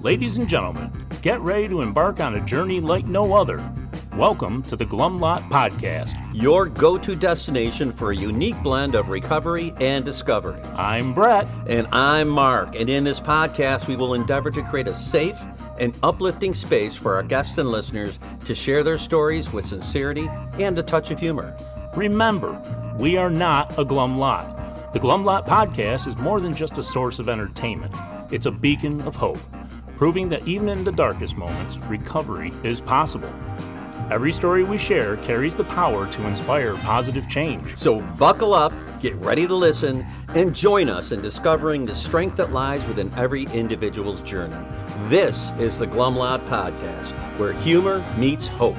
Ladies and gentlemen, get ready to embark on a journey like no other. Welcome to the Glum Lot Podcast, your go-to destination for a unique blend of recovery and discovery. I'm Brett. And I'm Mark. And in this podcast, we will endeavor to create a safe and uplifting space for our guests and listeners to share their stories with sincerity and a touch of humor. Remember, we are not a Glum Lot. The Glum Lot Podcast is more than just a source of entertainment. It's a beacon of hope, proving that even in the darkest moments, recovery is possible. Every story we share carries the power to inspire positive change. So buckle up, get ready to listen, and join us in discovering the strength that lies within every individual's journey. This is the Glum Lot Podcast, where humor meets hope.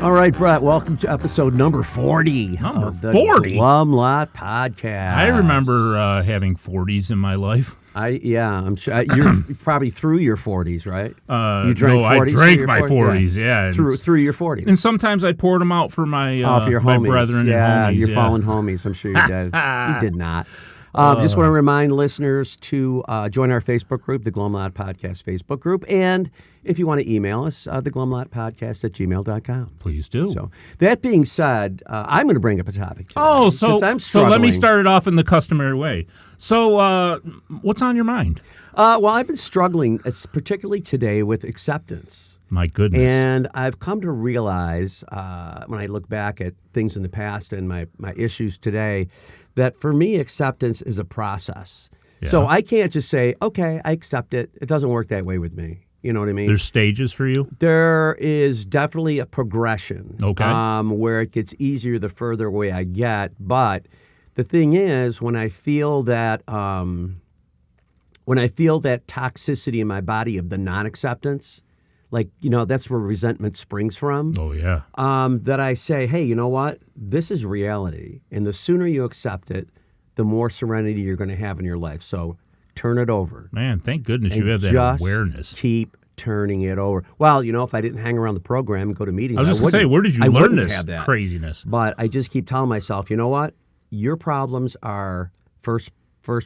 All right, Brett, welcome to episode number 40 of the 40? Glum Lot Podcast. I remember having 40s in my life. I'm sure you're probably through your 40s, right? You drank 40s I drank my 40s, yeah. Through your 40s. And sometimes I poured them out for my your my homies. brethren yeah, and homies. Your fallen homies. I'm sure you did. You did not. Just want to remind listeners to join our Facebook group, the Glum Lot Podcast Facebook group. And if you want to email us, the glumlotpodcast@gmail.com. Please do. So that being said, I'm going to bring up a topic today. I'm so let me start it off in the customary way. So what's on your mind? Well, I've been struggling, particularly today, with acceptance. My goodness. And I've come to realize when I look back at things in the past and my issues today, that for me, acceptance is a process. Yeah. So I can't just say, okay, I accept it. It doesn't work that way with me. You know what I mean? There's stages for you? There is definitely a progression. Okay. Where it gets easier the further away I get. But the thing is, when I feel that toxicity in my body of the non-acceptance, like, that's where resentment springs from. Oh, yeah. That I say, hey, you know what? This is reality. And the sooner you accept it, the more serenity you're going to have in your life. So turn it over. Man, thank goodness you have that just awareness. Keep turning it over. Well, if I didn't hang around the program and go to meetings, I was just going to say, where did you learn this craziness? But I just keep telling myself, you know what? Your problems are first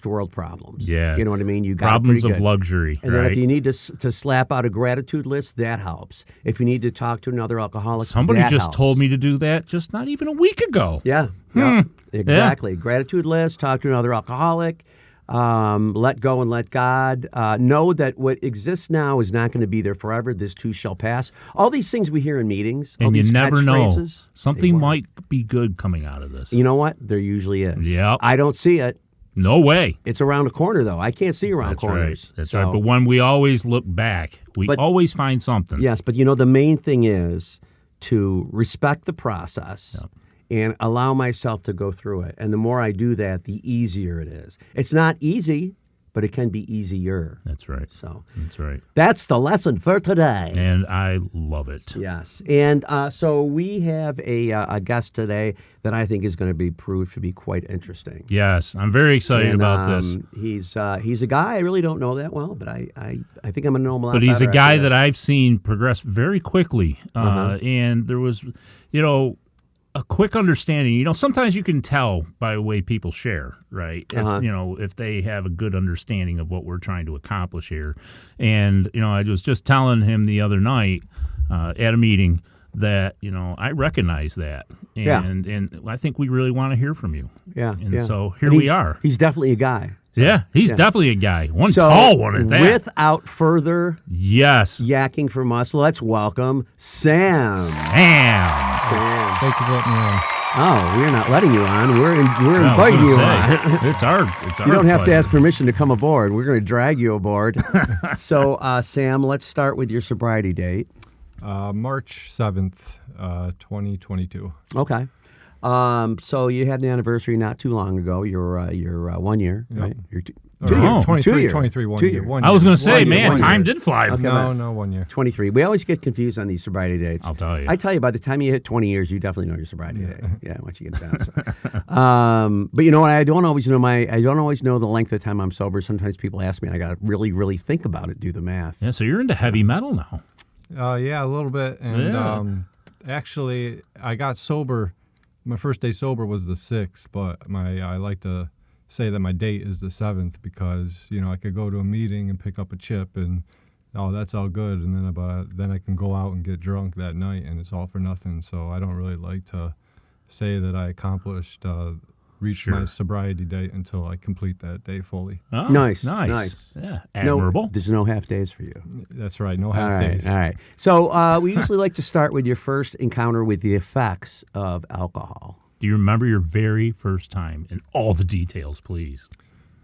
world problems. Yeah. You know what I mean? You got problems of luxury. And then if you need to slap out a gratitude list, that helps. If you need to talk to another alcoholic, somebody that just helps. told me to do that just not even a week ago. Yeah. Yep. Exactly. Yeah. Gratitude list, talk to another alcoholic, let go and let God. Know that what exists now is not going to be there forever. This too shall pass. All these things we hear in meetings, and all these you never know. Something work. might be good coming out of this. You know what? There usually is. Yep. I don't see it. No way. It's around a corner, though. I can't see around corners. Right. That's right. But when we always look back, we always find something. Yes, but the main thing is to respect the process and allow myself to go through it. And the more I do that, the easier it is. It's not easy, but it can be easier. That's right. So that's right. That's the lesson for today. And I love it. Yes. And so we have a guest today that I think is going to be proved to be quite interesting. Yes, I'm very excited about this. He's a guy I really don't know that well, but I think I'm going to know him a lot better. But he's a guy that I've seen progress very quickly. And there was, a quick understanding. Sometimes you can tell by the way people share, right? If they have a good understanding of what we're trying to accomplish here. And, I was just telling him the other night at a meeting that, I recognize that. And I think we really want to hear from you. Yeah. And so here we are. He's definitely a guy. So, he's definitely a guy. One tall one at that. Without further yakking from us, let's welcome Sam. Sam. Thank you for letting me on. Oh, we're not letting you on. We're inviting you on. It's our You don't have pleasure. to ask permission to come aboard. We're going to drag you aboard. So, Sam, let's start with your sobriety date. March 7th, 2022. Okay. So you had an anniversary not too long ago. You're 1 year, right? You're 2 years. 23, 23, 1 year. 1 year. I was going to say, man, 1 time year. did fly. Okay, No, 1 year. 23. We always get confused on these sobriety dates. I'll tell you. I tell you, by the time you hit 20 years, you definitely know your sobriety date. Yeah, once you get down. So. But you know what? I don't always know the length of time I'm sober. Sometimes people ask me, and I got to really, really think about it, do the math. Yeah, so you're into heavy metal now. Yeah, a little bit. And actually, I got sober. My first day sober was the 6th, but I like to say that my date is the 7th because, I could go to a meeting and pick up a chip and, oh, that's all good. And then I can go out and get drunk that night and it's all for nothing. So I don't really like to say that I accomplished, reached my sobriety date until I complete that day fully. Oh, Nice. Yeah, admirable. There's no half days for you. That's right, no half days. All right. So we usually like to start with your first encounter with the effects of alcohol. Do you remember your very first time and all the details, please?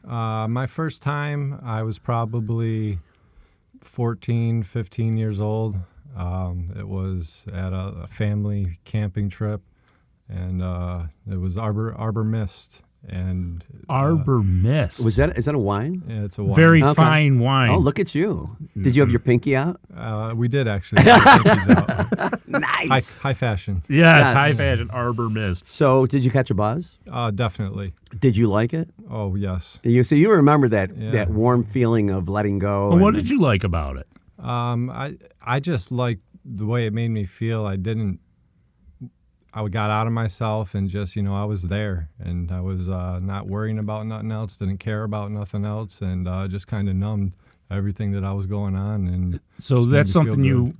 My first time, I was probably 14, 15 years old. It was at a family camping trip, and it was Arbor Mist. And Arbor Mist. Is that a wine? Yeah, it's a wine. Very fine wine. Oh, look at you. Did you have your pinky out? We did actually. Have our pinkies out. Nice. High fashion. Yes, high fashion Arbor Mist. So did you catch a buzz? Definitely. Did you like it? Oh, yes. You remember that warm feeling of letting go. Well, what did you like about it? I just liked the way it made me feel. I got out of myself and just, I was there and I was not worrying about nothing else, didn't care about nothing else, and just kind of numbed everything that I was going on. And so that's something you,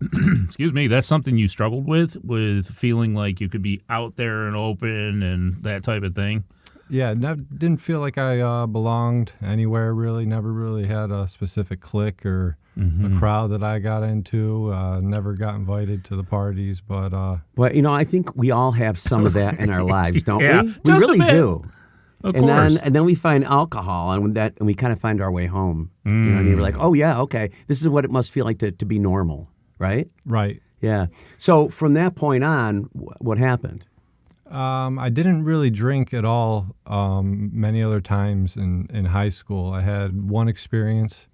excuse me, that's something you struggled with feeling like you could be out there and open and that type of thing? Yeah, didn't feel like I belonged anywhere really, never really had a specific clique or a crowd that I got into, never got invited to the parties, but... Well, I think we all have some of that in our lives, don't Yeah, we? We just a really bit. do. Of course. And then we find alcohol, and we kind of find our way home. You know what I mean? We're like, oh, yeah, okay, this is what it must feel like to be normal, right? Right. Yeah. So from that point on, what happened? I didn't really drink at all many other times in high school. I had one experience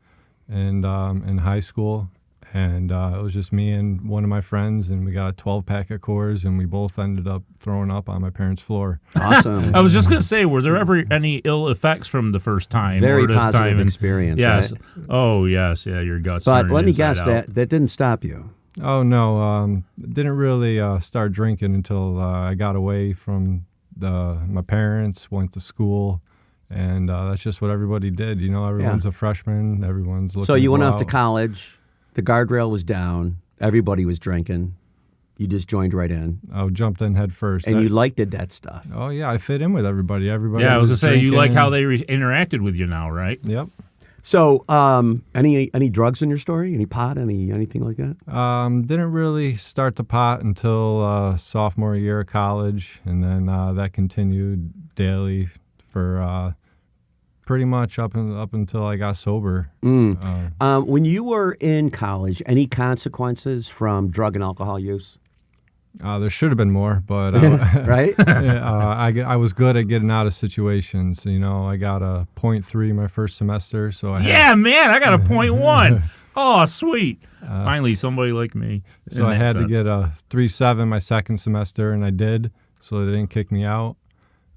in high school, and it was just me and one of my friends, and we got a 12-pack of Coors, and we both ended up throwing up on my parents' floor. Awesome. I was just going to say, were there ever any ill effects from the first time? Very or this positive time? experience, Yes. right? Oh, yes. Yeah, your guts. But turning let me inside guess, out. that didn't stop you. Oh, no. Didn't really start drinking until I got away from my parents, went to school, and that's just what everybody did. Everyone's a freshman. Everyone's looking So you to went go off to out. college. The guardrail was down. Everybody was drinking. You just joined right in. I jumped in head first. And you liked that stuff. Oh, yeah. I fit in with everybody. Everybody. Yeah, I was going to say, you like drinking. how they interacted with you now, right? Yep. So, any drugs in your story? Any pot? Anything like that? Didn't really start the pot until sophomore year of college, and then that continued daily for pretty much up until I got sober. When you were in college, any consequences from drug and alcohol use? There should have been more, but Right? I was good at getting out of situations. I got a 0.3 my first semester, so I Yeah, man, I got a 0.1. Oh, sweet. Finally, somebody like me. So I had to get a 3.7 my second semester, and I did, so they didn't kick me out.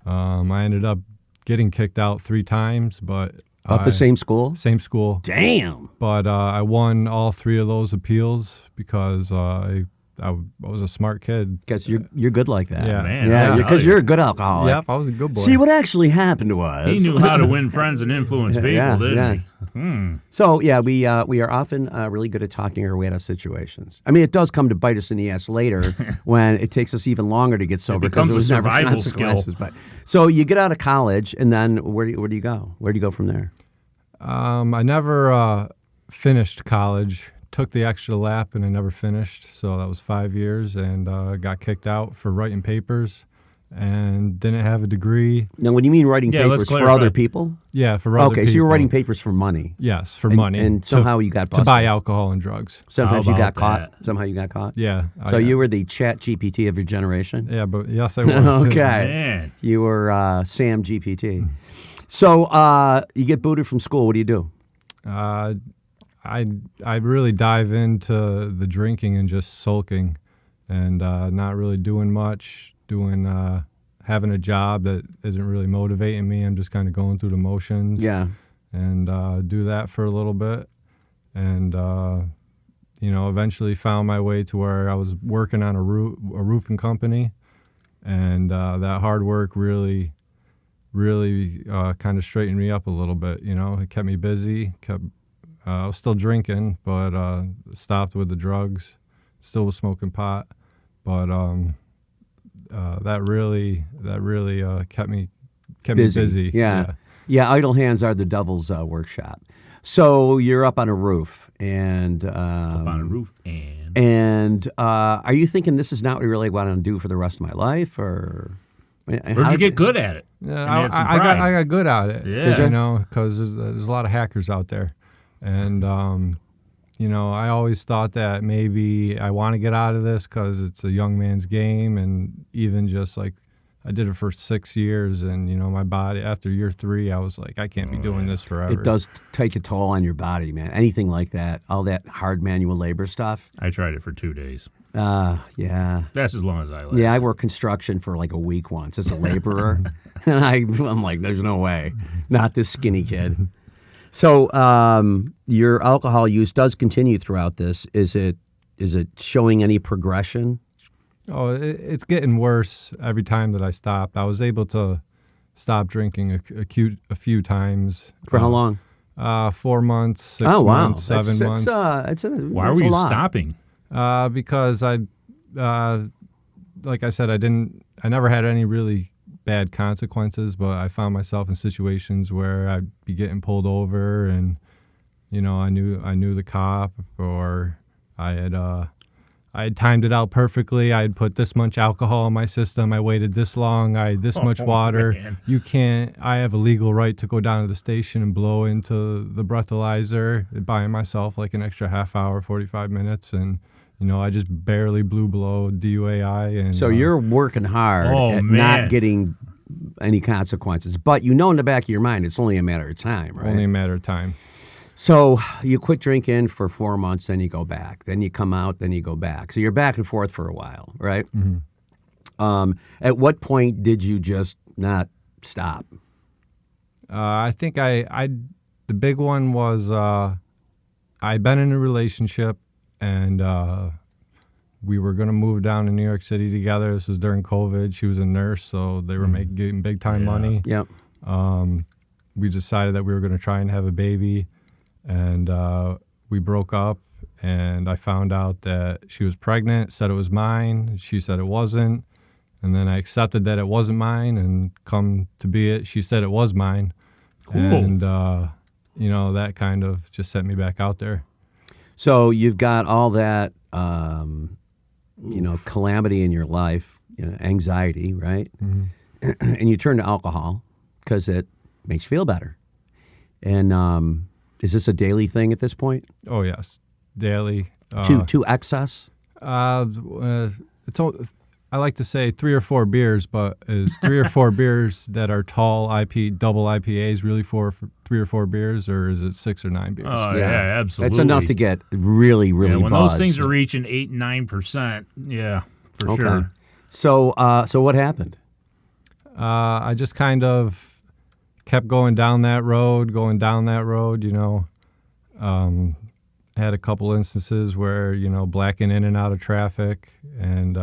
I ended up getting kicked out 3 times, but... The same school? Same school. Damn! But I won all 3 of those appeals because I was a smart kid. Because you're good like that. Yeah. Man, Yeah, I because tell you're a good alcoholic. Yep, I was a good boy. See, what actually happened was... He knew how to win friends and influence people, didn't he? So, yeah, we are often really good at talking our way out of situations. I mean, it does come to bite us in the ass later when it takes us even longer to get sober because becomes it was a never survival consequences. skill. But so you get out of college, and then where do you go? Where do you go from there? I never finished college. Took the extra lap, and I never finished. So that was 5 years, and got kicked out for writing papers. And didn't have a degree. Now, when you mean writing Yeah, let's papers for clarify. other people? Yeah, for other people. Okay, so you were writing papers for money. Yes, for money. And somehow you got to busted. buy alcohol and drugs. Sometimes How you got about caught. that? Somehow you got caught. Yeah. So you were the Chat GPT of your generation. Yeah, but yes, I was. Okay. Man. You were Sam GPT. So you get booted from school. What do you do? I really dive into the drinking and just sulking, and not really doing much. Having a job that isn't really motivating me. I'm just kind of going through the motions. Yeah. And do that for a little bit, and eventually found my way to where I was working on a roofing company, and that hard work really really kind of straightened me up a little bit. You know, it kept me busy. I was still drinking, but stopped with the drugs. Still was smoking pot, but that really kept me busy. Yeah. Idle hands are the devil's workshop. So you're up on a roof, and are you thinking this is not what I really want to do for the rest of my life, or? Where'd you get good at it? Yeah, I got good at it. Yeah, you know, because there's a lot of hackers out there, and you know, I always thought that maybe I want to get out of this because it's a young man's game, and even just like I did it for 6 years, and you know, my body after year 3, I was like, I can't be doing this forever. It does take a toll on your body, man. Anything like that, all that hard manual labor stuff. I tried it for 2 days. Yeah. That's as long as I last. Yeah, I worked construction for like a week once as a laborer, and I'm like, there's no way, not this skinny kid. So your alcohol use does continue throughout this. Is it showing any progression? Oh, it's getting worse every time that I stopped. I was able to stop drinking a few times. For how long? 4 months, 6 months, 7 months. Why were you stopping? Because like I said, I never had any really bad consequences, but I found myself in situations where I'd be getting pulled over, and you know, I knew the cop, or I had timed it out perfectly. I had put this much alcohol in my system. I waited this long. I had this much water. Man. I have a legal right to go down to the station and blow into the breathalyzer, buying myself like an extra half hour, 45 minutes. And, you know, I just barely blew below DUAI. And so you're working hard at not getting any consequences. But you know in the back of your mind, it's only a matter of time, right? Only a matter of time. So you quit drinking for 4 months, then you go back. Then you come out, then you go back. So you're back and forth for a while, right? Mm-hmm. At what point did you just not stop? I think the big one was I'd been in a relationship, and we were going to move down to New York City together. This was during COVID. She was a nurse, so they were getting big-time money. Yep. We decided that we were going to try and have a baby. And we broke up, and I found out that she was pregnant, said it was mine. She said it wasn't. And then I accepted that it wasn't mine, and come to be it, she said it was mine. Cool. And, you know, that kind of just set me back out there. So you've got all that, you know, calamity in your life, you know, anxiety, right? Mm-hmm. And you turn to alcohol because it makes you feel better. And is this a daily thing at this point? Oh, yes. Daily. To excess? I like to say 3 or 4 beers, but is 3 or 4 beers that are tall double IPAs really for 3 or 4 beers, or is it 6 or 9 beers? Oh, yeah, absolutely. It's enough to get really, really when buzzed. those things are reaching 8 and 9%, yeah, for sure. So what happened? I just kind of kept going down that road, you know. Had a couple instances where, you know, blacking in and out of traffic, and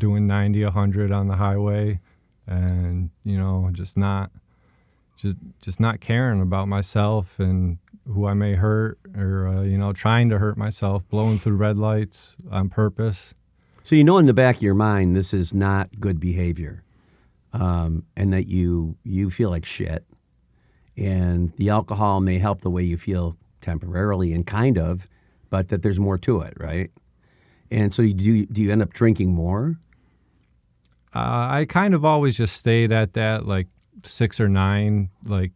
doing 90, 100 on the highway, and, you know, just not caring about myself and who I may hurt, or, you know, trying to hurt myself, blowing through red lights on purpose. So you know in the back of your mind this is not good behavior, and that you feel like shit, and the alcohol may help the way you feel temporarily and kind of, but that there's more to it, right? And so do you end up drinking more? I kind of always just stayed at that like 6 or 9 like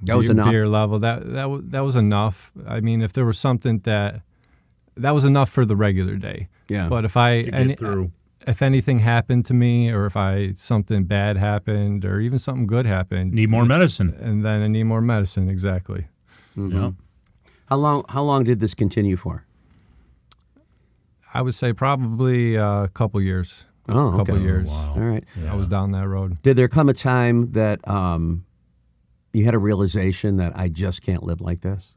that was enough. Beer level. That was enough. I mean, if there was something that was enough for the regular day. Yeah. But if if anything happened to me, or if something bad happened, or even something good happened, need more medicine. And then I need more medicine, exactly. Mm-hmm. Yeah. How long did this continue for? I would say probably a couple years. Oh, okay. A couple years. Wow. All right. Yeah. I was down that road. Did there come a time that you had a realization that I just can't live like this?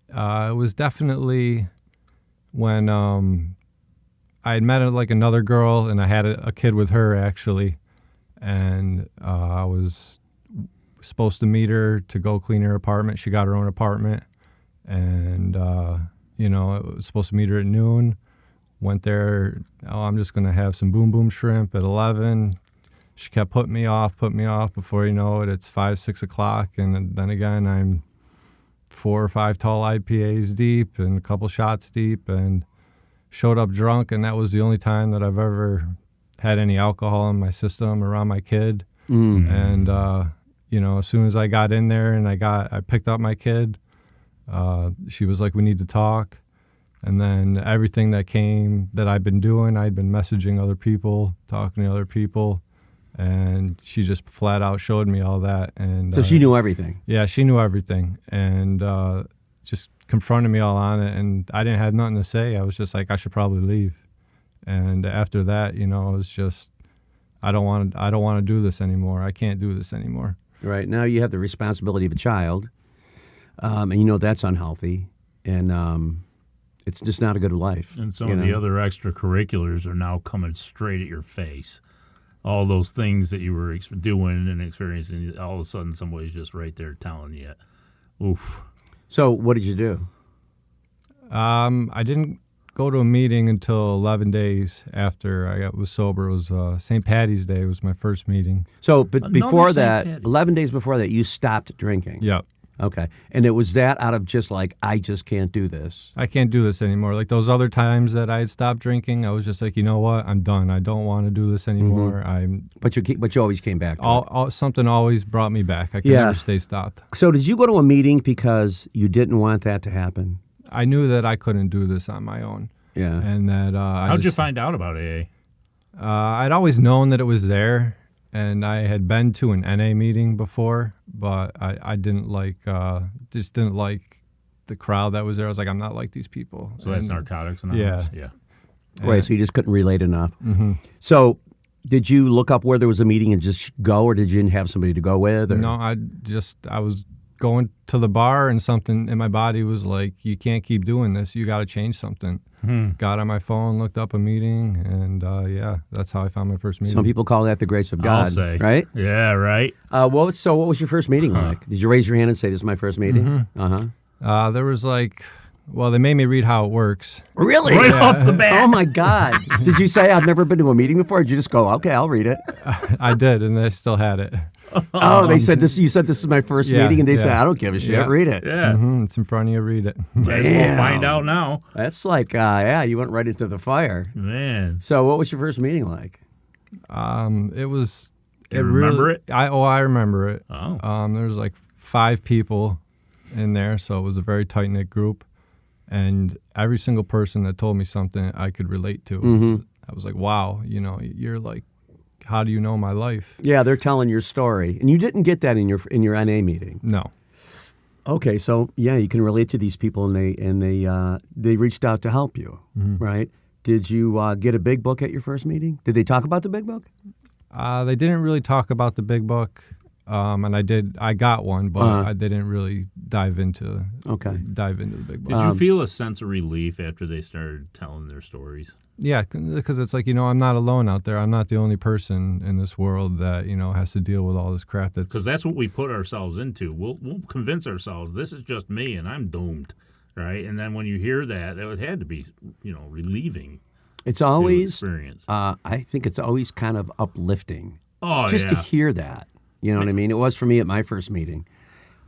It was definitely when I had met like another girl, and I had a kid with her actually, and I was supposed to meet her to go clean her apartment. She got her own apartment, and I was supposed to meet her at noon. Went there. Oh, I'm just gonna have some boom boom shrimp at 11. She kept putting me off. Before you know it, it's 5, 6 o'clock, and then again I'm 4 or 5 tall IPAs deep and a couple shots deep, and showed up drunk. And that was the only time that I've ever had any alcohol in my system around my kid. And as soon as I got in there and I picked up my kid, she was like, "We need to talk." And then everything that I'd been doing, I'd been messaging other people, talking to other people, and she just flat out showed me all that. And so she knew everything. Yeah, she knew everything, and just confronted me all on it. And I didn't have nothing to say. I was just like, I should probably leave. And after that, it was just, I don't want to do this anymore. I can't do this anymore. Right now, you have the responsibility of a child, and that's unhealthy, and it's just not a good life. And some of the other extracurriculars are now coming straight at your face. All those things that you were doing and experiencing, all of a sudden somebody's just right there telling you, oof. So what did you do? I didn't go to a meeting until 11 days after I was sober. It was St. Patty's Day. It was my first meeting. So but before that, Patty. 11 days before that, you stopped drinking. Yep. Okay. And it was that out of just like, I just can't do this. I can't do this anymore. Like those other times that I had stopped drinking, I was just like, you know what? I'm done. I don't want to do this anymore. But you always came back to it. Something always brought me back. I could never stay stopped. So did you go to a meeting because you didn't want that to happen? I knew that I couldn't do this on my own. Yeah. And that How'd you find out about AA? I'd always known that it was there, and I had been to an NA meeting before, but I didn't like the crowd that was there. I was like, I'm not like these people. So that's Narcotics Anonymous? Yeah. Right, so you just couldn't relate enough. Mm-hmm. So did you look up where there was a meeting and just go, or did you have somebody to go with? Or? No, I was going to the bar, and something in my body was like, you can't keep doing this. You got to change something. Got on my phone, looked up a meeting, and that's how I found my first meeting. Some people call that the grace of God, I'll say. right? Yeah, right. What was your first meeting like? Did you raise your hand and say, this is my first meeting? Mm-hmm. There was they made me read how it works. Really? Right off the bat. Oh, my God. Did you say, I've never been to a meeting before? Or did you just go, okay, I'll read it? I did, and they still had it. Oh, they said this. You said this is my first meeting, and they said, I don't give a shit. Yeah. Read it. Yeah. Mm-hmm. It's in front of you. Read it. Might as well find out now. That's like, you went right into the fire. Man. So what was your first meeting like? It was. You remember it? I remember it. Oh. There was 5 people in there, so it was a very tight-knit group, and every single person that told me something I could relate to. Mm-hmm. I was like, wow, you're like, how do you know my life? Yeah, they're telling your story, and you didn't get that in your NA meeting. No. Okay, so you can relate to these people, and they reached out to help you, right? Did you get a big book at your first meeting? Did they talk about the big book? They didn't really talk about the big book, and I got one, but they didn't really dive into the big book. Did you feel a sense of relief after they started telling their stories? Yeah, because it's like, I'm not alone out there. I'm not the only person in this world that, has to deal with all this crap. Because that's what we put ourselves into. We'll convince ourselves this is just me and I'm doomed, right? And then when you hear that, it had to be, relieving. It's always experience. I think it's always kind of uplifting. Oh, just to hear that. You know what I mean? It was for me at my first meeting.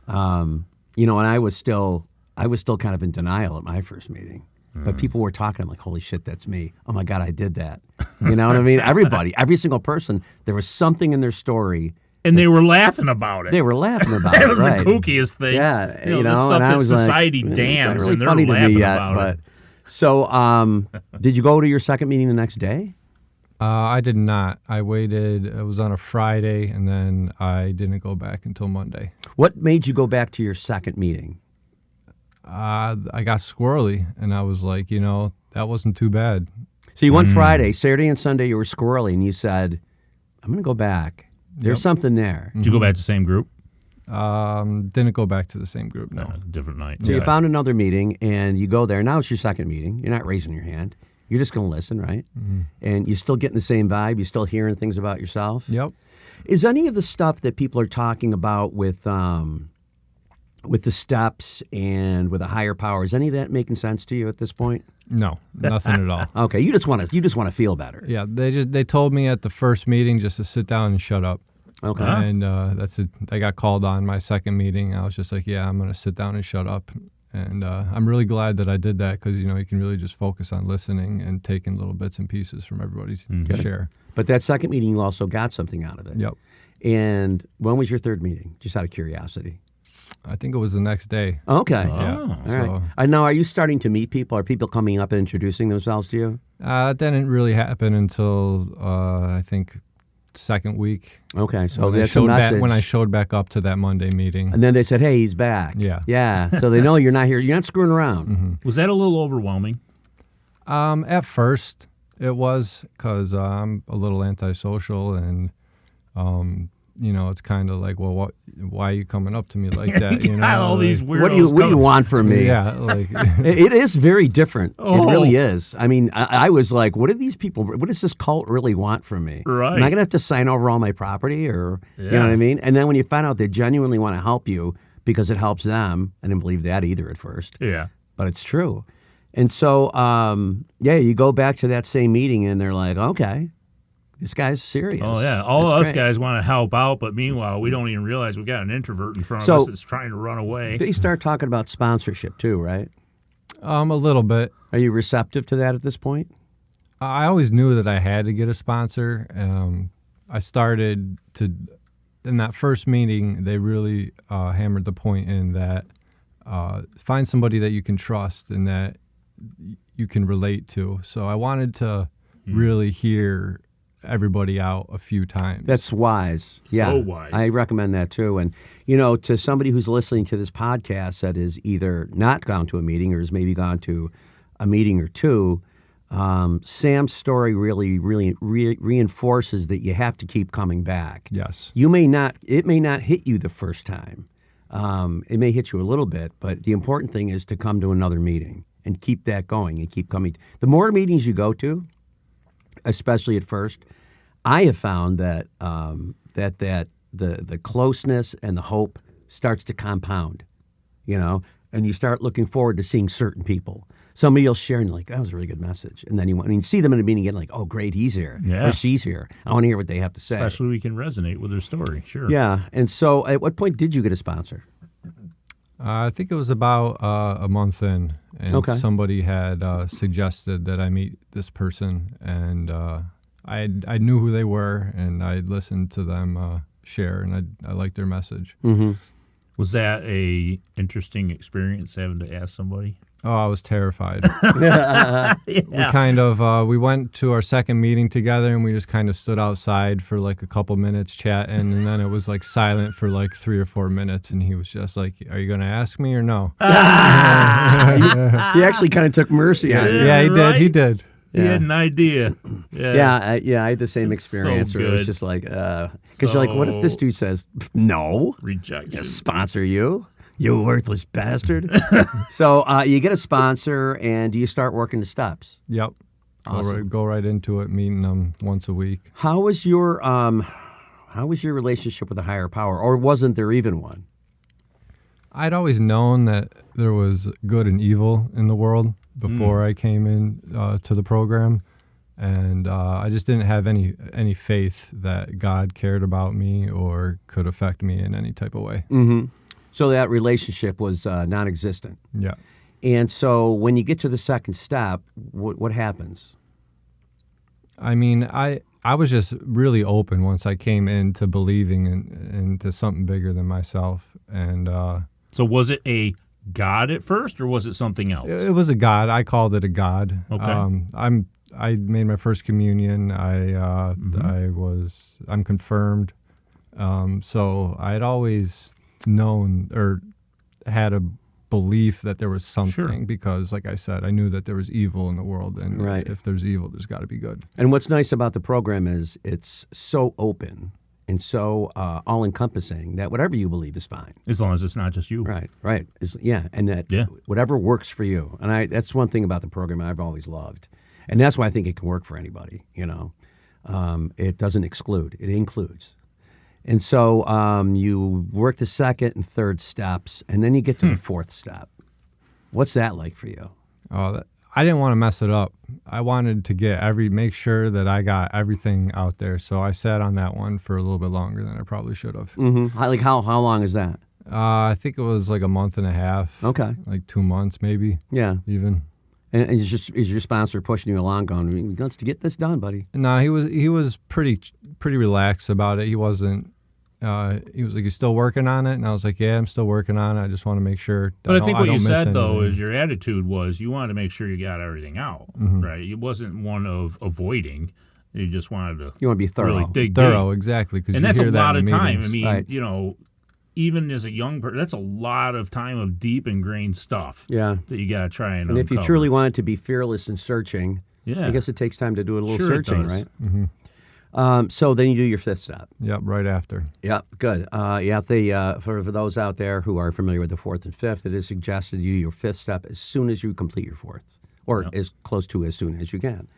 And I was still kind of in denial at my first meeting. But people were talking. I'm like, holy shit, that's me. Oh, my God, I did that. You know what I mean? Everybody, every single person, there was something in their story. And they were laughing about it. They were laughing about it, That was right. the kookiest thing. Yeah. The stuff and I that was society like, damns, it's not really and they're funny to laughing me yet, about it. So did you go to your second meeting the next day? I did not. I waited. It was on a Friday, and then I didn't go back until Monday. What made you go back to your second meeting? I got squirrely, and I was like, that wasn't too bad. So you went Friday, Saturday and Sunday you were squirrely, and you said, I'm going to go back. There's something there. Did you go back to the same group? Didn't go back to the same group, no. Different night. So you found another meeting, and you go there. Now it's your second meeting. You're not raising your hand. You're just going to listen, right? Mm-hmm. And you're still getting the same vibe. You're still hearing things about yourself. Yep. Is any of the stuff that people are talking about with the steps and with a higher power, is any of that making sense to you at this point? No, nothing at all. Okay, you just want to feel better. Yeah, they told me at the first meeting just to sit down and shut up. Okay. And that's it. I got called on my second meeting. I was just like, yeah, I'm going to sit down and shut up. And I'm really glad that I did that because, you can really just focus on listening and taking little bits and pieces from everybody's to share. But that second meeting, you also got something out of it. Yep. And when was your third meeting? Just out of curiosity. I think it was the next day. Okay. Yeah. All right. Now, are you starting to meet people? Are people coming up and introducing themselves to you? That didn't really happen until, I think, second week. Okay, so when that's a message. When I showed back up to that Monday meeting. And then they said, hey, he's back. Yeah. Yeah, so they know you're not here. You're not screwing around. Mm-hmm. Was that a little overwhelming? At first, it was because I'm a little antisocial and, it's kind of like, well, why are you coming up to me like that? All these weirdos. What do you want from me? Yeah, like it is very different. Oh. It really is. I mean, I was like, what does this cult really want from me? Right. Am I going to have to sign over all my property or, you know what I mean? And then when you find out they genuinely want to help you because it helps them, I didn't believe that either at first. Yeah. But it's true. And so, you go back to that same meeting and they're like, okay, this guy's serious. Oh, yeah. All That's us great. guys want to help out, but meanwhile, we don't even realize we got an introvert in front of us that's trying to run away. They start talking about sponsorship too, right? a little bit. Are you receptive to that at this point? I always knew that I had to get a sponsor. I started to, in that first meeting, they really hammered the point in that find somebody that you can trust and that you can relate to. So I wanted to really hear everybody out a few times. That's wise. Yeah. So wise. I recommend that too. And, to somebody who's listening to this podcast that is either not gone to a meeting or has maybe gone to a meeting or two, Sam's story really reinforces that you have to keep coming back. Yes. It may not hit you the first time. It may hit you a little bit, but the important thing is to come to another meeting and keep that going and keep coming. The more meetings you go to, especially at first, I have found that the closeness and the hope starts to compound, and you start looking forward to seeing certain people. Somebody will share and you're like, that was a really good message. And then you see them in a meeting again, like, oh, great, he's here. Yeah. Or she's here. I want to hear what they have to say. Especially we can resonate with their story. Sure. Yeah. And so at what point did you get a sponsor? I think it was about a month in, and somebody had suggested that I meet this person, and I knew who they were, and I listened to them share, and I liked their message. Mm-hmm. Was that a interesting experience having to ask somebody? Oh, I was terrified. We went to our second meeting together, and we just kind of stood outside for like a couple minutes chatting, and then it was like silent for like 3 or 4 minutes, and he was just like, are you going to ask me or no? He actually kind of took mercy on you. Yeah, he Right? did. He did. He had an idea. Yeah, I had the same experience where it was good. just like, because you're like, what if this dude says, no, Rejection. sponsor you worthless bastard. So you get a sponsor, and you start working the steps. Yep. Awesome. Go right into it, meeting them once a week. How was your relationship with a higher power, or wasn't there even one? I'd always known that there was good and evil in the world before I came in to the program, and I just didn't have any faith that God cared about me or could affect me in any type of way. Mm-hmm. So that relationship was non-existent. Yeah. And so when you get to the second step, what happens? I mean, I was just really open once I came into believing into something bigger than myself, and So was it a God at first, or was it something else? it was a God. I called it a God. Okay. I made my first communion. I'm confirmed. So I'd always known or had a belief that there was something because, like I said, I knew that there was evil in the world, and if there's evil, there's got to be good. And what's nice about the program is it's so open and so all-encompassing that whatever you believe is fine. As long as it's not just you. Right. And that whatever works for you. And that's one thing about the program I've always loved. And that's why I think it can work for anybody, It doesn't exclude. It includes. And so you work the second and third steps, and then you get to the fourth step. What's that like for you? I didn't want to mess it up. I wanted to make sure that I got everything out there. So I sat on that one for a little bit longer than I probably should have. Mm-hmm. How long is that? I think it was like a month and a half. Okay. Like 2 months maybe. Yeah. Even. And is your sponsor pushing you along, going, "Let's get this done, buddy"? No, he was pretty relaxed about it. He wasn't. He was like, "You still working on it?" And I was like, "Yeah, I'm still working on it. I just want to make sure." But I think what you said though is your attitude was you wanted to make sure you got everything out, right? It wasn't one of avoiding. You just wanted to. You want to be thorough. Really dig thorough, deep. Exactly. And that's a lot of time. I mean, right. Even as a young person, that's a lot of time of deep ingrained stuff. Yeah. That you got to try and if you truly want it to be fearless and searching, yeah, I guess it takes time to do a little Sure searching, it does. right? Mm-hmm. So then you do your fifth step. Yep, right after. Yep, good. For those out there who are familiar with the fourth and fifth, it is suggested you do your fifth step as soon as you complete your fourth, or as close to as soon as you can.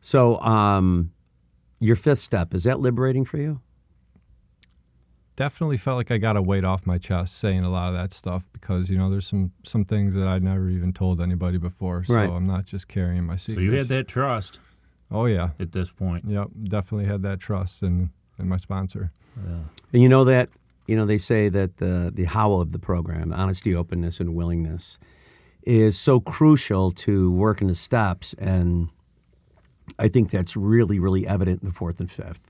So your fifth step, is that liberating for you? Definitely felt like I got a weight off my chest saying a lot of that stuff because, there's some things that I'd never even told anybody before. So Right. I'm not just carrying my secrets. So you had that trust. Oh, yeah. At this point. Yep, definitely had that trust in my sponsor. Yeah. And they say that the how of the program, honesty, openness, and willingness, is so crucial to working the steps. And I think that's really, really evident in the fourth and fifth.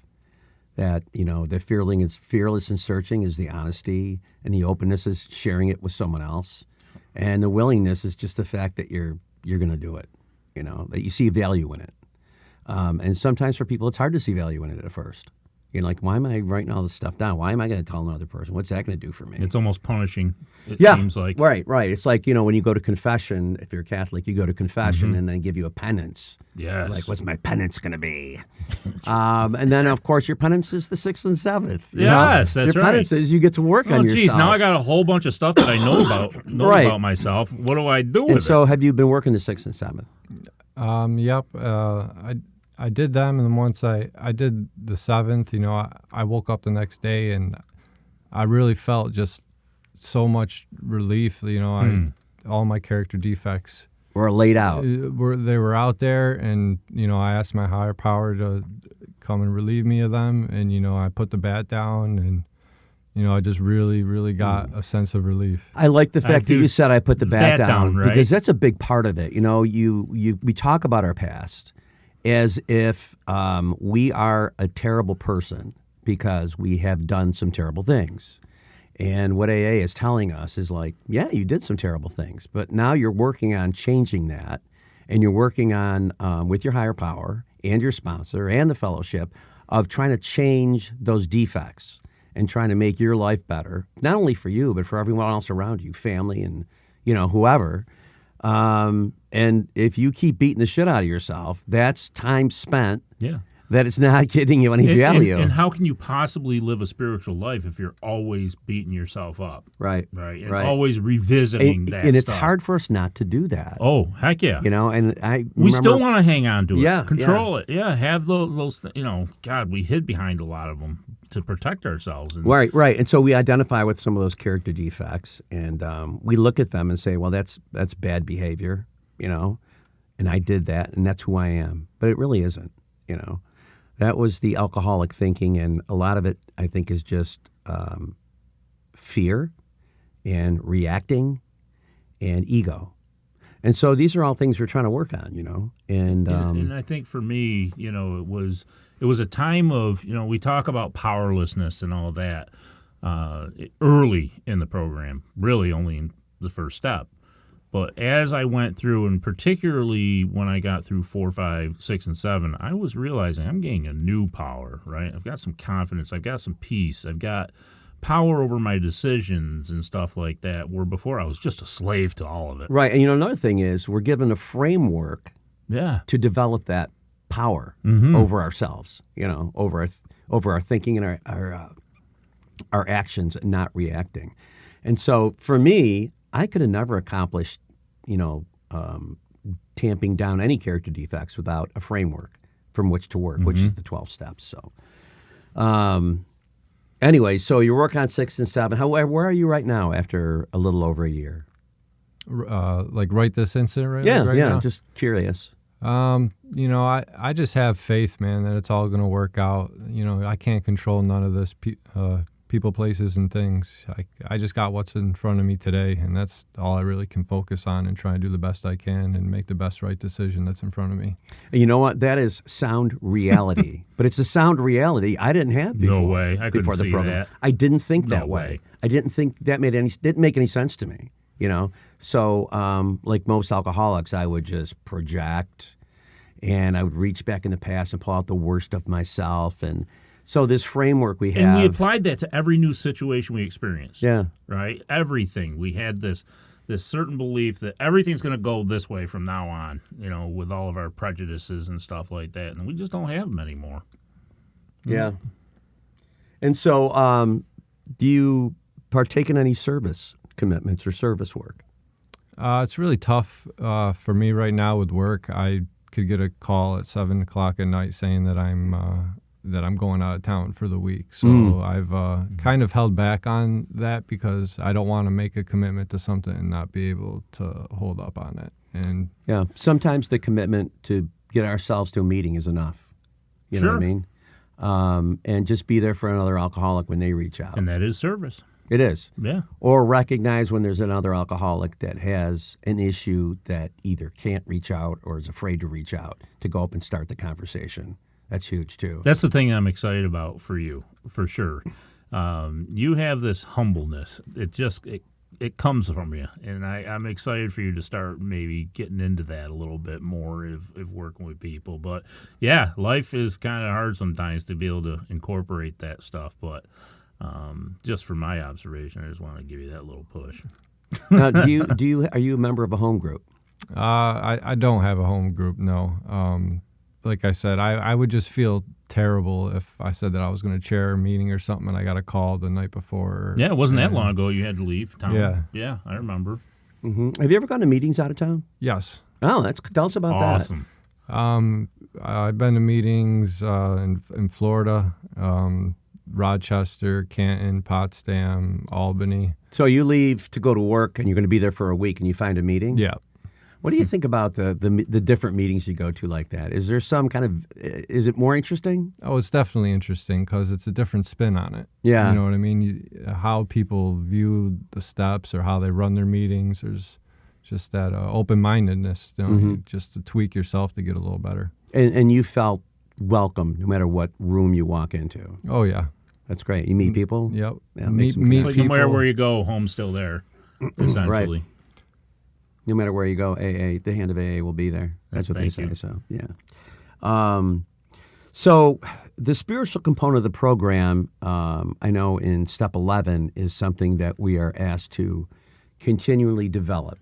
That, the fearless and searching is the honesty, and the openness is sharing it with someone else. And the willingness is just the fact that you're going to do it, that you see value in it. And sometimes for people, it's hard to see value in it at first. Like, why am I writing all this stuff down? Why am I going to tell another person? What's that going to do for me? It's almost punishing, it yeah, seems like. Right. It's like, when you go to confession, if you're Catholic, you go to confession and they give you a penance. Yes. Like, what's my penance going to be? And then, of course, your penance is the sixth and seventh. Yes, that's your right. penance is you get to work on yourself. Geez, now I got a whole bunch of stuff that I know about Right. about myself. What do I do with And so have you been working the sixth and seventh? Yep. I did them, and once I did the seventh, I woke up the next day, and I really felt just so much relief. All my character defects Were laid out. They were out there, and I asked my higher power to come and relieve me of them, and I put the bat down, and I just really, really got a sense of relief. I like the fact that you said I put the bat down, right? Because that's a big part of it. We talk about our past as if we are a terrible person because we have done some terrible things. And what AA is telling us is like, yeah, you did some terrible things, but now you're working on changing that, and you're working on, with your higher power and your sponsor and the fellowship, of trying to change those defects and trying to make your life better, not only for you, but for everyone else around you, family and, whoever. And if you keep beating the shit out of yourself, that's time spent that it's not getting you any value. And how can you possibly live a spiritual life if you're always beating yourself up? Right. And always revisiting that And it's stuff. hard for us not to do that. Oh, heck yeah. And we still want to hang on to it. Yeah. Control it. Yeah, have those God, we hid behind a lot of them to protect ourselves. Right. And so we identify with some of those character defects, and we look at them and say, well, that's bad behavior, and I did that, and that's who I am. But it really isn't, That was the alcoholic thinking, and a lot of it, I think, is just fear and reacting and ego. And so these are all things we're trying to work on, And I think for me, it was a time of, we talk about powerlessness and all that early in the program, really only in the first step. But as I went through, and particularly when I got through 4, 5, 6, and 7, I was realizing I'm gaining a new power, right? I've got some confidence. I've got some peace. I've got power over my decisions and stuff like that, where before I was just a slave to all of it. Right. And another thing is we're given a framework to develop that power over ourselves, over our thinking and our actions, and not reacting. And so for me, I could have never accomplished, tamping down any character defects without a framework from which to work, which is the 12 steps. So, Anyway, so you work on 6 and 7. Where are you right now after a little over a year? Like right this instant, right? Yeah, like right yeah. now? Just curious. I just have faith, man, that it's all going to work out. I can't control none of this, people, places, and things. I just got what's in front of me today, and that's all I really can focus on and try and do the best I can and make the best right decision that's in front of me. And you know what? That is sound reality. But it's a sound reality I didn't have before. No way. I couldn't before the see program. that. I didn't think No that way. way. I didn't think that didn't make any sense to me. So like most alcoholics, I would just project, and I would reach back in the past and pull out the worst of myself. And so this framework we have, And we applied that to every new situation we experienced. yeah, Right? Everything. We had this certain belief that everything's going to go this way from now on, with all of our prejudices and stuff like that. And we just don't have them anymore. yeah. And so, do you partake in any service commitments or service work? It's really tough for me right now with work. I could get a call at 7 o'clock at night saying that I'm going out of town for the week. So I've kind of held back on that because I don't want to make a commitment to something and not be able to hold up on it. And Yeah, sometimes the commitment to get ourselves to a meeting is enough. You know what I Sure. mean? And just be there for another alcoholic when they reach out. And that is service. It is. Yeah. Or recognize when there's another alcoholic that has an issue that either can't reach out or is afraid to reach out, to go up and start the conversation. That's huge too. That's the thing I'm excited about for you, for sure. You have this humbleness. It comes from you, and I'm excited for you to start maybe getting into that a little bit more if working with people. But yeah, life is kind of hard sometimes to be able to incorporate that stuff. But just from my observation, I just want to give you that little push. Now, are you a member of a home group? I don't have a home group, no. Like I said, I would just feel terrible if I said that I was going to chair a meeting or something and I got a call the night before. Yeah, it wasn't that long ago you had to leave town. Yeah. Yeah, I remember. Mm-hmm. Have you ever gone to meetings out of town? Yes. Oh, tell us about Awesome. I've been to meetings in Florida, Rochester, Canton, Potsdam, Albany. that. So you leave to go to work and you're going to be there for a week and you find a meeting? Yeah. What do you think about the different meetings you go to like that? Is there some kind of, is it more interesting? Oh, it's definitely interesting because it's a different spin on it. Yeah. You know what I mean? How people view the steps or how they run their meetings. There's just that open-mindedness, just to tweak yourself to get a little better. And you felt welcome no matter what room you walk into. Oh, yeah. That's great. You meet people? Yep. Yeah, makes them It's connect. like no matter where you go, home's still there, essentially. No matter where you go, AA, the hand of AA will be there. That's what they Thank say. you. So, yeah. So the spiritual component of the program, I know in step 11, is something that we are asked to continually develop.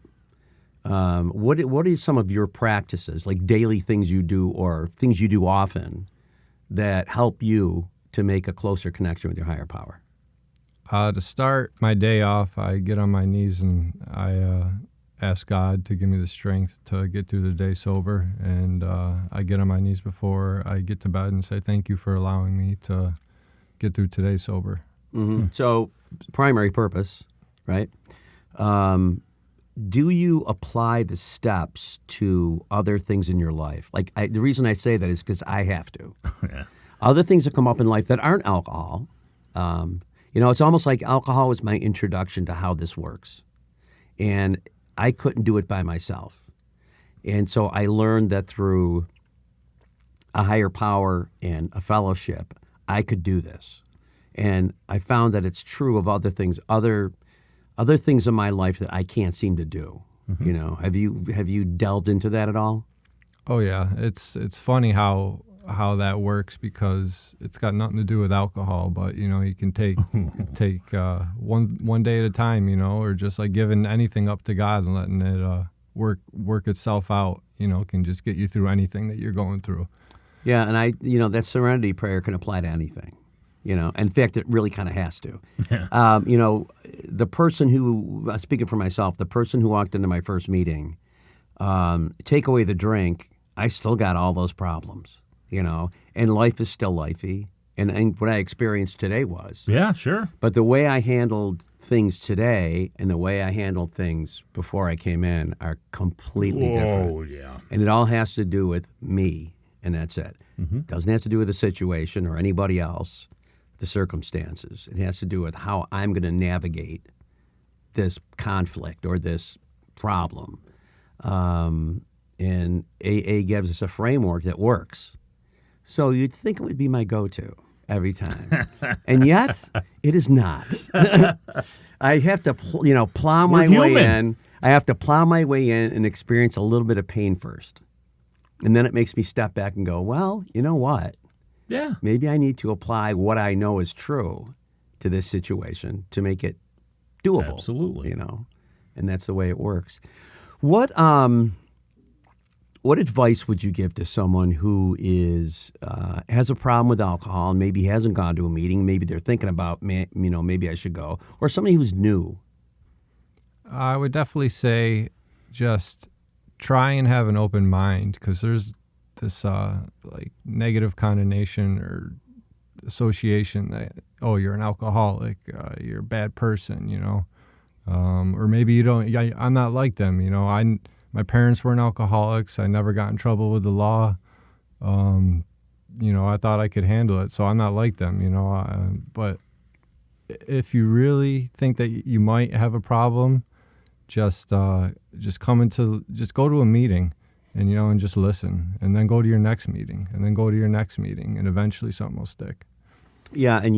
What are some of your practices, like daily things you do or things you do often, that help you to make a closer connection with your higher power? To start my day off, I get on my knees and I ask God to give me the strength to get through the day sober. And I get on my knees before I get to bed and say, thank you for allowing me to get through today sober. Mm-hmm. So primary purpose, right? Do you apply the steps to other things in your life? Like the reason I say that is because I have to. Yeah. Other things that come up in life that aren't alcohol, it's almost like alcohol was my introduction to how this works. And I couldn't do it by myself. And so I learned that through a higher power and a fellowship, I could do this. And I found that it's true of other things, other things in my life that I can't seem to do. Mm-hmm. Have you delved into that at all? Oh yeah, it's funny how that works because it's got nothing to do with alcohol, but you can take one day at a time, or just like giving anything up to God and letting it work itself out, can just get you through anything that you're going through. Yeah, and that serenity prayer can apply to anything. In fact, it really kind of has to. Yeah. The person who, speaking for myself, the person who walked into my first meeting, take away the drink, I still got all those problems, and life is still lifey, and what I experienced today was. Yeah, sure. But the way I handled things today and the way I handled things before I came in are completely different. Oh, yeah. And it all has to do with me, and that's it. It doesn't have to do with the situation or anybody else, the circumstances. It has to do with how I'm going to navigate this conflict or this problem. And AA gives us a framework that works. So you'd think it would be my go-to every time. And yet, it is not. I have to, plow my way in. I have to plow my way in and experience a little bit of pain first. And then it makes me step back and go, well, you know what? Yeah. Maybe I need to apply what I know is true to this situation to make it doable. Absolutely. And that's the way it works. What advice would you give to someone who has a problem with alcohol and maybe hasn't gone to a meeting? Maybe they're thinking about, maybe I should go, or somebody who's new. I would definitely say just try and have an open mind, because there's this like negative connotation or association that, oh, you're an alcoholic, you're a bad person, or maybe you don't. I'm not like them, My parents weren't alcoholics. I never got in trouble with the law. I thought I could handle it, so I'm not like them, But if you really think that you might have a problem, just go to a meeting and, and just listen, and then go to your next meeting, and then go to your next meeting, and eventually something will stick. Yeah, and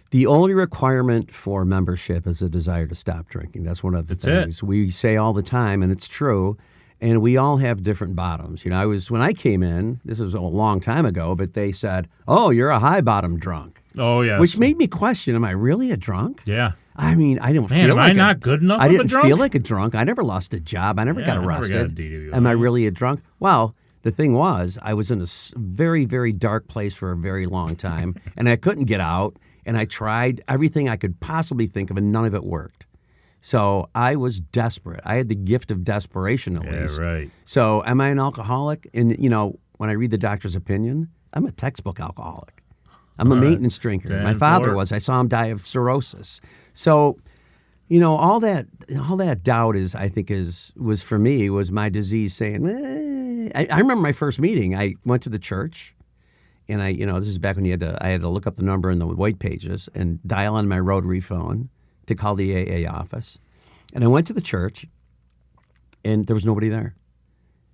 the only requirement for membership is a desire to stop drinking. That's one of the things we say all the time, and it's true. And we all have different bottoms. When I came in, this was a long time ago, but they said, "Oh, you're a high bottom drunk." Oh, yeah. Which made me question, am I really a drunk? Yeah. I mean, I don't feel am like I not good enough I of a didn't drunk? feel like a drunk. I never lost a job. I never got arrested. I never got a DWI. Am I really a drunk? Well, the thing was, I was in a very, very dark place for a very long time, and I couldn't get out, and I tried everything I could possibly think of, and none of it worked. So I was desperate. I had the gift of desperation, at least. Yeah, right. So am I an alcoholic? And, when I read the doctor's opinion, I'm a textbop alcoholic. I'm a maintenance drinker. My father was. I saw him die of cirrhosis. So, all that doubt was for me, was my disease saying, I remember my first meeting. I went to the church, and this is back when I had to look up the number in the white pages and dial on my rotary phone to call the AA office. And I went to the church, and there was nobody there.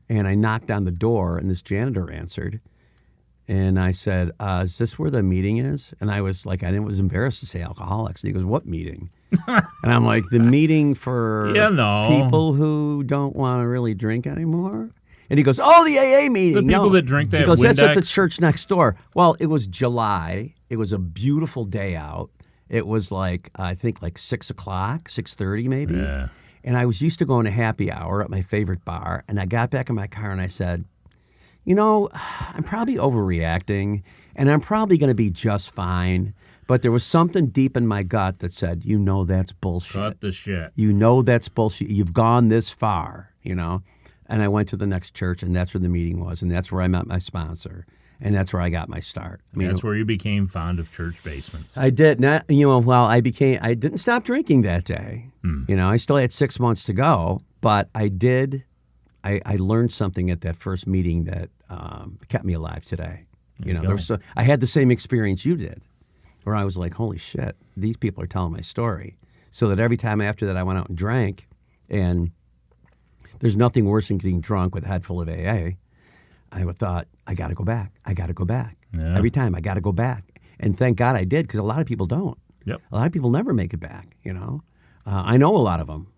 And I knocked on the door, and this janitor answered. And I said, is this where the meeting is? And I was like, I was embarrassed to say alcoholics. And he goes, what meeting? And I'm like, the meeting for people who don't want to really drink anymore? And he goes, oh, the AA meeting. The people that drink that He goes, that's at the Windex? church next door. Well, it was July. It was a beautiful day out. It was I think 6 o'clock, 6:30 maybe. Yeah. And I was used to going to happy hour at my favorite bar. And I got back in my car and I said, I'm probably overreacting, and I'm probably going to be just fine. But there was something deep in my gut that said, that's bullshit. Cut the shit. That's bullshit. You've gone this far, And I went to the next church, and that's where the meeting was, and that's where I met my sponsor, and that's where I got my start. That's where you became fond of church basements. I did. Not, I didn't stop drinking that day. I still had 6 months to go, but I did. I learned something at that first meeting that kept me alive today. I had the same experience you did, where I was like, holy shit, these people are telling my story. So that every time after that I went out and drank, and there's nothing worse than getting drunk with a head full of AA, I thought, I got to go back. I got to go back. Yeah. Every time I got to go back. And thank God I did, because a lot of people don't. Yep. A lot of people never make it back, I know a lot of them.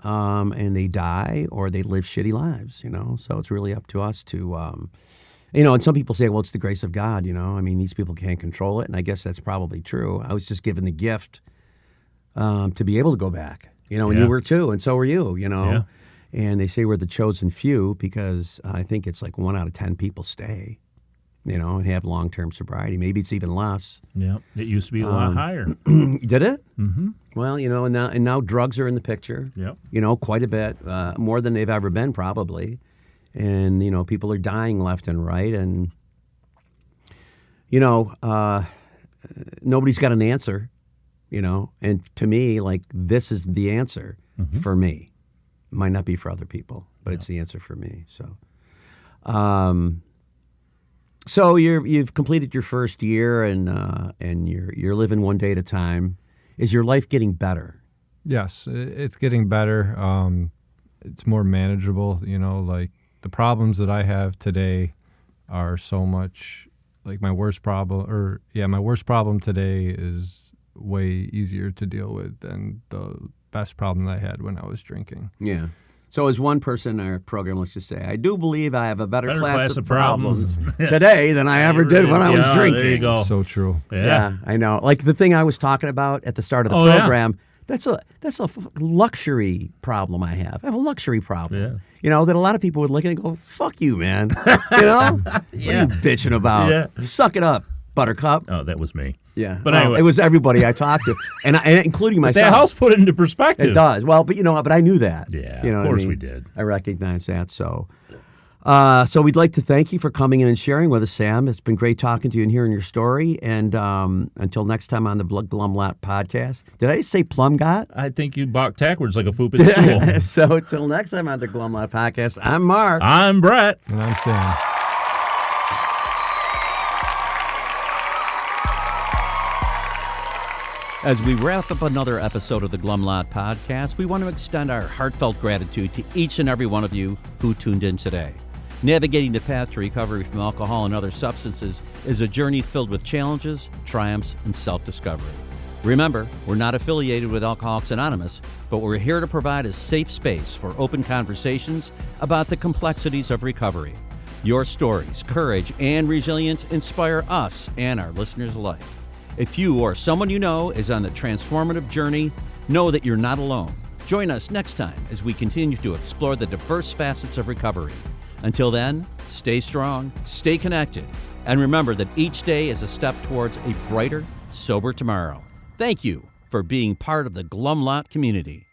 And they die or they live shitty lives, So it's really up to us to, and some people say, well, it's the grace of God, these people can't control it. And I guess that's probably true. I was just given the gift to be able to go back, and you were too, and so were you, Yeah. And they say we're the chosen few because I think it's 1 out of 10 people stay, and have long-term sobriety. Maybe it's even less. Yeah. It used to be a lot higher. Did it? Mm-hmm. Well, and now drugs are in the picture. Yep. Quite a bit, more than they've ever been probably. And, people are dying left and right. And, nobody's got an answer, and to me, like, this is the answer for me. Might not be for other people, but it's the answer for me. So you've completed your first year, and you're living one day at a time. Is your life getting better? Yes, it's getting better. It's more manageable. Like the problems that I have today are so much like my worst problem today is way easier to deal with than the best problem that I had when I was drinking. Yeah. So as one person in our program, let's just say, I do believe I have a better class of problems today than I ever did when I was drinking. There you go. So true. Yeah, I know. Like the thing I was talking about at the start of the program, that's a luxury problem I have. I have a luxury problem. Yeah. That a lot of people would look at and go, fuck you, man. What are you bitching about? Yeah. Suck it up, Buttercup. Oh, that was me. Yeah. But anyway. It was everybody I talked to, and including myself. That helps put it into perspective. It does. Well, but I knew that. Yeah, of course we did. I recognize that. So we'd like to thank you for coming in and sharing with us, Sam. It's been great talking to you and hearing your story. And until next time on the Glum Lot Podcast. Did I just say plum got? I think you balked backwards like a foop at school. So until next time on the Glum Lot Podcast, I'm Mark. I'm Brett. And I'm Sam. As we wrap up another episode of the Glum Lot Podcast, we want to extend our heartfelt gratitude to each and every one of you who tuned in today. Navigating the path to recovery from alcohol and other substances is a journey filled with challenges, triumphs, and self-discovery. Remember, we're not affiliated with Alcoholics Anonymous, but we're here to provide a safe space for open conversations about the complexities of recovery. Your stories, courage, and resilience inspire us and our listeners alike. If you or someone you know is on the transformative journey, know that you're not alone. Join us next time as we continue to explore the diverse facets of recovery. Until then, stay strong, stay connected, and remember that each day is a step towards a brighter, sober tomorrow. Thank you for being part of the Glum Lot community.